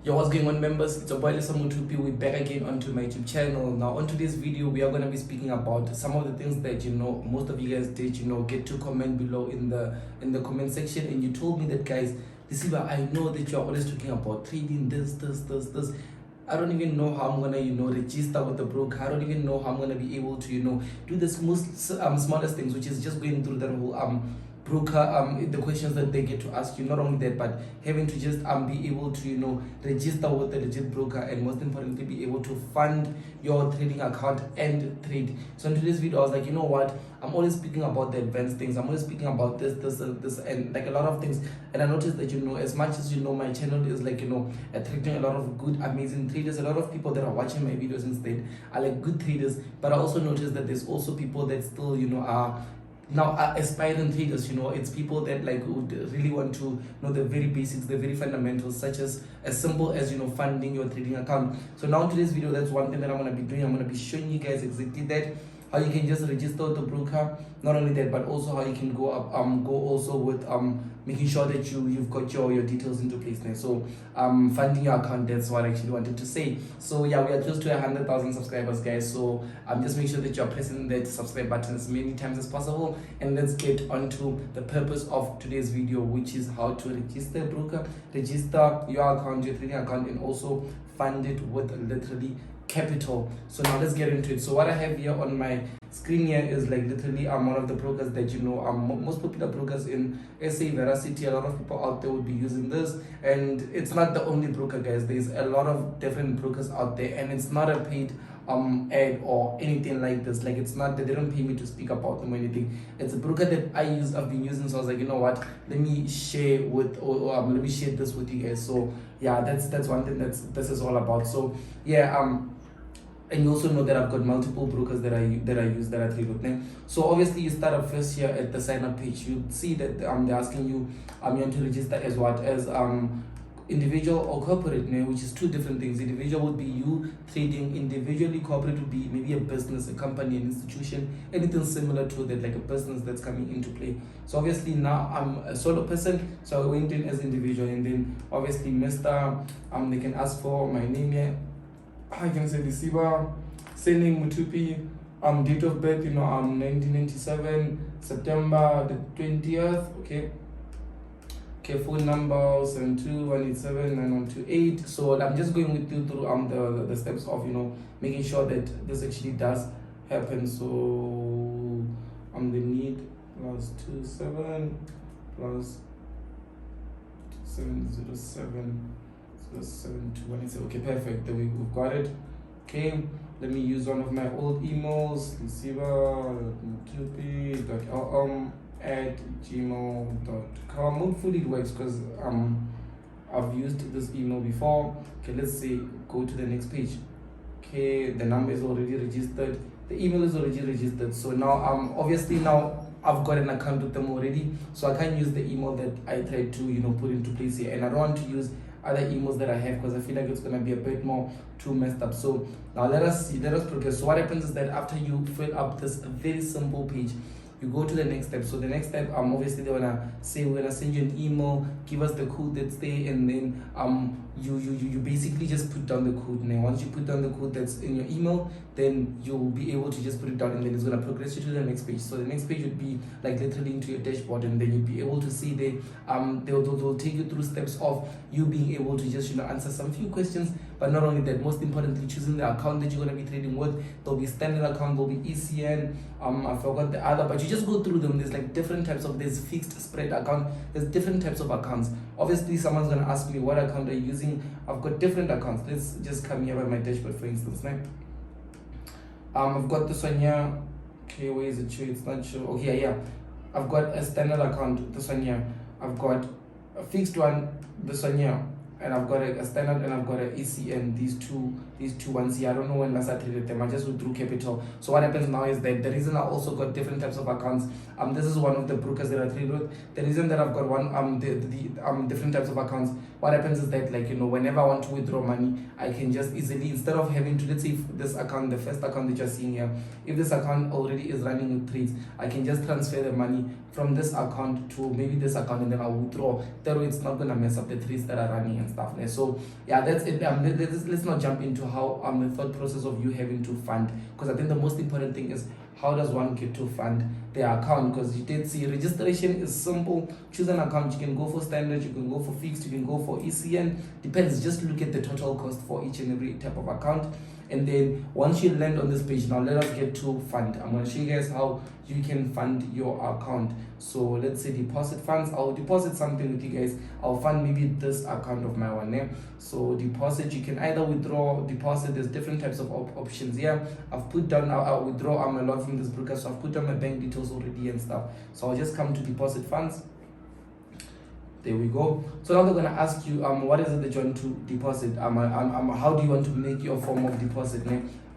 Yo, what's going on, members? It's your boy Lisa Mutupi. We're back again onto my YouTube channel. Now, on today's video, we are going to be speaking about some of the things that most of you guys did get to comment below in the comment section, and you told me that, guys, Lisiba, I know that you're always talking about trading this. I don't even know how I'm gonna register with the broker. I don't even know how I'm gonna be able to do the smallest things, which is just going through that whole broker the questions that they get to ask you. Not only that, but having to just be able to register with the legit broker, and most importantly be able to fund your trading account and trade. So in today's video I was like, you know what, I'm always speaking about the advanced things. I'm always speaking about this and like a lot of things. And I noticed that as much as my channel is like attracting a lot of good amazing traders, a lot of people that are watching my videos instead are like good traders. But I also noticed that there's also people that still are now aspiring traders. It's people that like would really want to know the very basics, the very fundamentals, such as simple as funding your trading account. So now in today's video, that's one thing that I'm going to be doing. I'm going to be showing you guys exactly that, how you can just register with the broker. Not only that, but also how you can go also with making sure that you've got your details into place now. So funding your account, that's what I actually wanted to say. So yeah, we are close to 100,000 subscribers, guys. So just make sure that you're pressing that subscribe button as many times as possible, and let's get onto the purpose of today's video, which is how to register a broker, register your account, your trading account, and also fund it with literally capital. So now let's get into it. So what I have here on my screen here is like literally one of the brokers that most popular brokers in SA, Veracity. A lot of people out there would be using this, and it's not the only broker, guys. There's a lot of different brokers out there, and it's not a paid ad or anything like this. Like, it's not that they don't pay me to speak about them or anything. It's a broker that I've been using. So I was like, you know what, let me share with let me share this with you guys. So yeah, that's one thing this is all about. So yeah, and you also know that I've got multiple brokers that I use, that I trade with them. So obviously you start up first here at the sign up page. You see that they're asking you want to register as what, as individual or corporate name, which is two different things. Individual would be you trading individually. Corporate would be maybe a business, a company, an institution, anything similar to that, like a business that's coming into play. So obviously now I'm a solo person, so I went in as individual, and then obviously Mr. They can ask for my name here. I can say Lisiba, surname Mutupi, date of birth, 1997, September the 20th, okay, phone number 7218791128. So I'm just going with you through the steps of making sure that this actually does happen. So the need +27 +707 7218. Okay, perfect. Then we've got it. Okay, let me use one of my old emails, lisiba.mutupi.lm@gmail.com. Hopefully it works, because I've used this email before. Okay, let's say go to the next page. Okay, the number is already registered, the email is already registered. So now obviously now I've got an account with them already, so I can't use the email that I tried to put into place here, and I don't want to use other emails that I have, because I feel like it's going to be a bit more too messed up. So now let us progress. So what happens is that after you fill up this very simple page, you go to the next step. So the next step, obviously they wanna say, we're gonna send you an email, give us the code that's there, and then you basically just put down the code. And then once you put down the code that's in your email, then you'll be able to just put it down, and then it's gonna progress you to the next page. So the next page would be like literally into your dashboard, and then you'll be able to see there, they'll take you through steps of you being able to just answer some few questions. But not only that, most importantly, choosing the account that you're going to be trading with. There'll be standard account, there'll be ECN, I forgot the other, but you just go through them. There's like different types of, there's fixed spread account, there's different types of accounts. Obviously someone's going to ask me what account are you using. I've got different accounts. Let's just come here by my dashboard, for instance, right? I've got this one here. Okay, where is it? Sure, it's not sure. Okay, yeah, I've got a standard account, this one here. I've got a fixed one, this one here, and I've got a standard, and I've got an ECN. These two ones here, I don't know when last I traded them. I just withdrew capital. So what happens now is that the reason I also got different types of accounts, this is one of the brokers that I trade with. The reason that I've got one different types of accounts, what happens is that, like, whenever I want to withdraw money, I can just easily, instead of having to, let's say if this account, the first account that you're seeing here, if this account already is running with trades, I can just transfer the money from this account to maybe this account, and then I'll withdraw. That way it's not gonna mess up the threads that are running and stuff. So yeah, that's it. Let's not jump into how the thought process of you having to fund, because I think the most important thing is how does one get to fund their account. Because you did see registration is simple. Choose an account. You can go for standard, you can go for fixed, you can go for ECN, depends. Just look at the total cost for each and every type of account. And then once you land on this page, now let us get to fund. I'm going to show you guys how you can fund your account. So let's say deposit funds. I'll deposit something with you guys. I'll fund maybe this account of my one name. So deposit, you can either withdraw, deposit. There's different types of options here. I've put down, I'll withdraw. I'm a lot from this broker, so I've put down my bank details already and stuff. So I'll just come to deposit funds. There we go. So now they're going to ask you, what is it that you want to deposit? How do you want to make your form of deposit?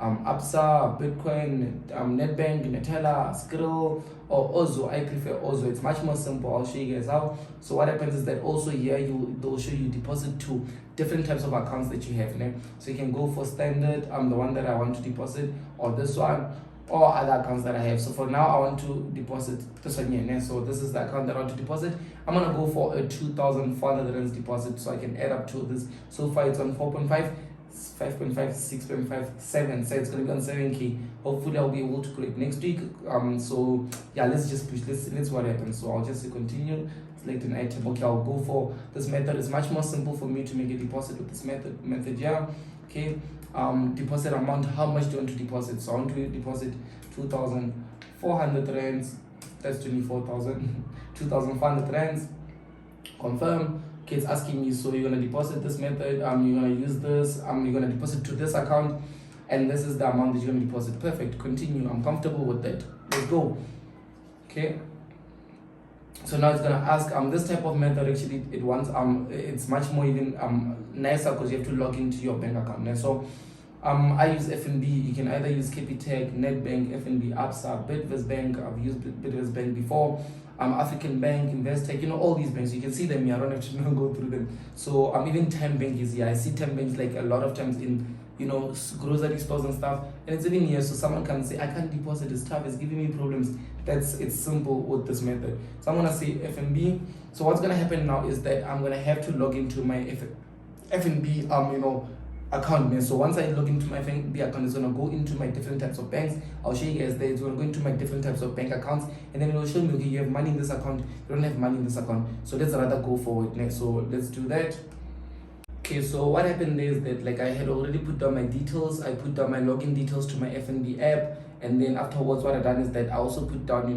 Absa, Bitcoin, Netbank, Netella, Skrill, or Ozo. I prefer Ozo. It's much more simple. I'll show you guys how. So what happens is that also here they'll show you deposit to different types of accounts that you have. So you can go for standard, the one that I want to deposit, or this one, or other accounts that I have. So for now, I want to deposit this one here. So this is the account that I want to deposit. I'm gonna go for a 2,400 rands deposit, so I can add up to this. So far it's on 4.5, 5.5, 6.5, 7. So it's gonna be on 7K. Hopefully I'll be able to collect next week. So yeah, let's just push. Let's see what happens. So I'll just say continue. Select an item. Okay, I'll go for this method. It's much more simple for me to make a deposit with this method here. Okay. Deposit amount, how much do you want to deposit? So I want to deposit 2,400 rands. That's 24,000. 2,400 rands. Confirm. Okay, it's asking me, so you're gonna deposit this method, you're gonna use this, you're gonna deposit to this account, and this is the amount that you're gonna deposit. Perfect. Continue. I'm comfortable with that. Let's go. Okay. So now it's gonna ask this type of method actually it wants it's much more even nicer because you have to log into your bank account. So I use FNB. You can either use Capitec, Netbank, FNB, Absa, Bidvest. I've used Bidvest Bank before. African Bank, Investec, all these banks. You can see them here. I don't have to go through them. So even Time Bank is here. I see Time Banks like a lot of times in grocery stores and stuff, and it's even here. So someone can say, I can't deposit, it's tough, it's giving me problems. It's simple with this method. So I'm gonna say FNB. So what's gonna happen now is that I'm gonna have to log into my FNB account. So once I log into my FNB account, it's gonna go into my different types of banks. I'll show you guys there. It's gonna go into my different types of bank accounts, and then it will show me, okay, you have money in this account, you don't have money in this account. So let's rather go forward next. So let's do that. Okay, so what happened is that like I had already put down my details. I put down my login details to my FNB app, and then afterwards what I done is that I also put down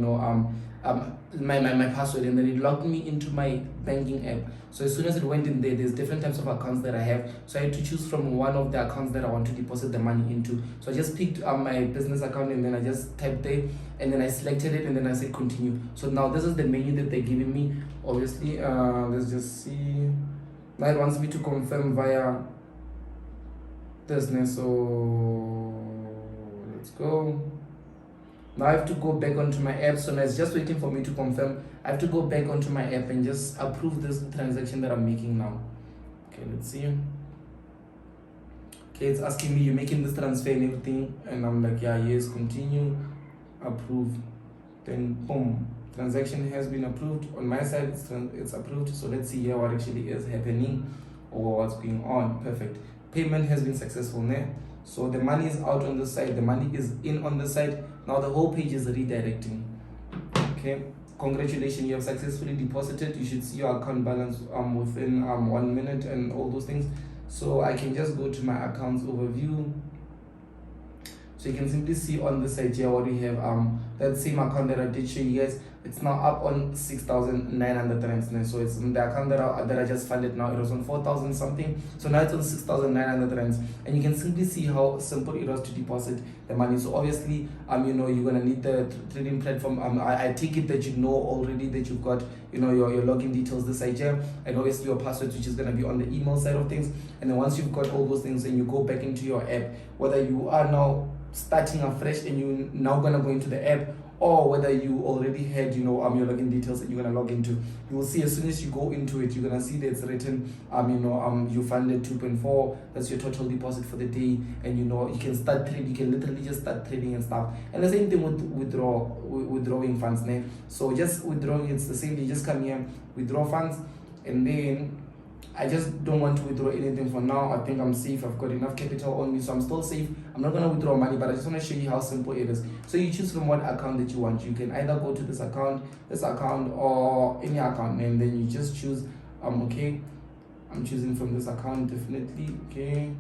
my password, and then it logged me into my banking app. So as soon as it went in there's different types of accounts that I have. So I had to choose from one of the accounts that I want to deposit the money into. So I just picked my business account, and then I just typed there, and then I selected it, and then I said continue. So now this is the menu that they're giving me. Obviously, let's just see. Now it wants me to confirm via business. So let's go. Now I have to go back onto my app. So now it's just waiting for me to confirm. I have to go back onto my app and just approve this transaction that I'm making now. Okay, let's see. Okay, it's asking me, you're making this transfer and everything, and I'm like, yeah, yes, continue, approve. Then boom, transaction has been approved. On my side it's approved. So let's see here what actually is happening or what's going on. Perfect. Payment has been successful now. So the money is out on this side, the money is in on this side. Now the whole page is redirecting. Okay, congratulations, you have successfully deposited. You should see your account balance within 1 minute and all those things. So I can just go to my accounts overview. So you can simply see on the side here what we have. That same account that I did show you guys, it's now up on 6,900 rands. So it's the account that I just funded now. It was on 4,000 something. So now it's on 6,900 rands. And you can simply see how simple it was to deposit the money. So obviously, you're gonna need the trading platform. I take it that you know already that you've got your login details this side here, and obviously your password, which is gonna be on the email side of things. And then once you've got all those things, and you go back into your app, whether you are now starting afresh and you're now gonna go into the app, or whether you already had, you know, your login details that you're gonna log into. You will see as soon as you go into it, you're gonna see that it's written, you funded 2.4. That's your total deposit for the day, and you know you can start trading. You can literally just start trading and stuff. And the same thing with withdrawing funds, né? So just withdrawing, it's the same. You just come here, withdraw funds, and then I just don't want to withdraw anything for now. I think I'm safe. I've got enough capital on me, so I'm still safe. I'm not going to withdraw money, but I just want to show you how simple it is. So you choose from what account that you want. You can either go to this account, or any account, and then you just choose, okay, I'm choosing from this account, definitely, okay.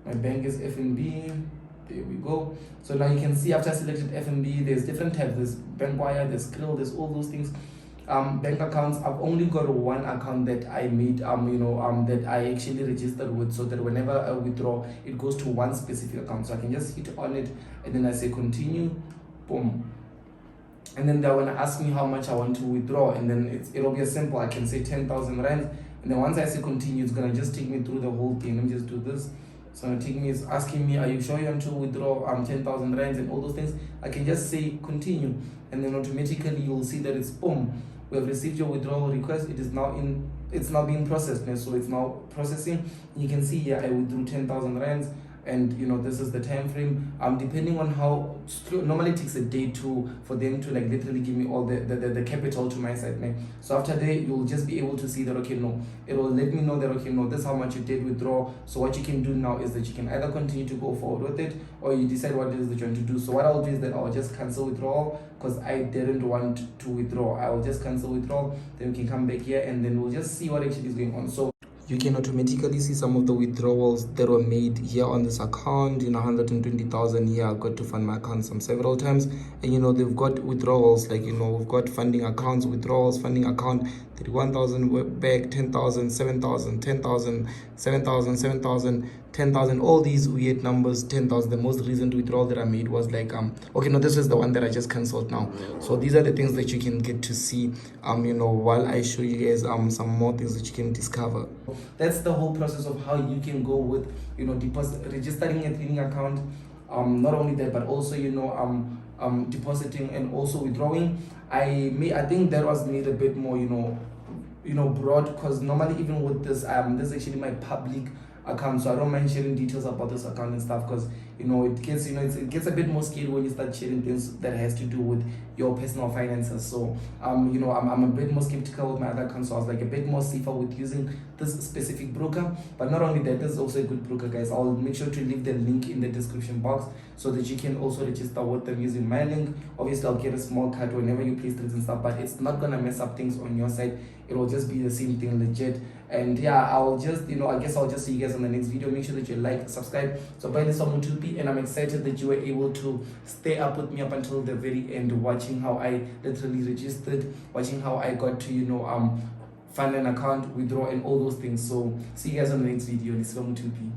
My bank is FNB. There we go. So now you can see after I selected FNB, there's different types. There's Bankwire, there's Skrill, there's all those things. Bank accounts, I've only got one account that I made, that I actually registered with, so that whenever I withdraw, it goes to one specific account. So I can just hit on it, and then I say continue, boom. And then they're gonna ask me how much I want to withdraw, and then it'll be a simple. I can say 10,000 rand, and then once I say continue, it's gonna just take me through the whole thing. Let me just do this. So it's asking me, are you sure you want to withdraw 10,000 rands and all those things? I can just say continue, and then automatically you'll see that it's boom. We have received your withdrawal request. It's now being processed, so it's now processing. You can see here I withdrew 10,000 rands, and you know this is the time frame. Depending on how slow, normally it takes a day for them to like literally give me all the capital to my side, man. So after that, you'll just be able to see that, okay, no, it will let me know that, okay, no, this is how much you did withdraw. So what you can do now is that you can either continue to go forward with it, or you decide what it is that you want to do. So what I'll do is that I'll just cancel withdrawal, because I didn't want to withdraw. I will just cancel withdrawal, then we can come back here, and then we'll just see what actually is going on. So you can automatically see some of the withdrawals that were made here on this account. 120,000 here. I've got to fund my account several times, and they've got withdrawals, like we've got funding accounts, withdrawals, funding account, 31,000 back, 10,000, 7,000, 10,000, 7,000, 7,000, 10,000, all these weird numbers. 10,000. The most recent withdrawal that I made was like okay, no, this is the one that I just cancelled now. So these are the things that you can get to see while I show you guys some more things that you can discover. That's the whole process of how you can go with registering a trading account. Not only that, but also depositing and also withdrawing. I think that was made a bit more broad, because normally even with this this is actually my public account, so I don't mind sharing details about this account and stuff, because it gets a bit more scary when you start sharing things that has to do with your personal finances. So I'm a bit more skeptical with my other accounts, so I was like a bit more safer with using this specific broker. But not only that, this is also a good broker, guys. I'll make sure to leave the link in the description box so that you can also register with them using my link. Obviously I'll get a small cut whenever you place trades and stuff, but it's not gonna mess up things on your side. It will just be the same thing, legit. And yeah, I'll just I guess I'll just see you guys on the next video. Make sure that you like, subscribe. So by this one, Mutupi, and I'm excited that you were able to stay up with me up until the very end, watching how I literally registered, watching how I got to fund an account, withdraw, and all those things. So see you guys on the next video. This is Mutupi.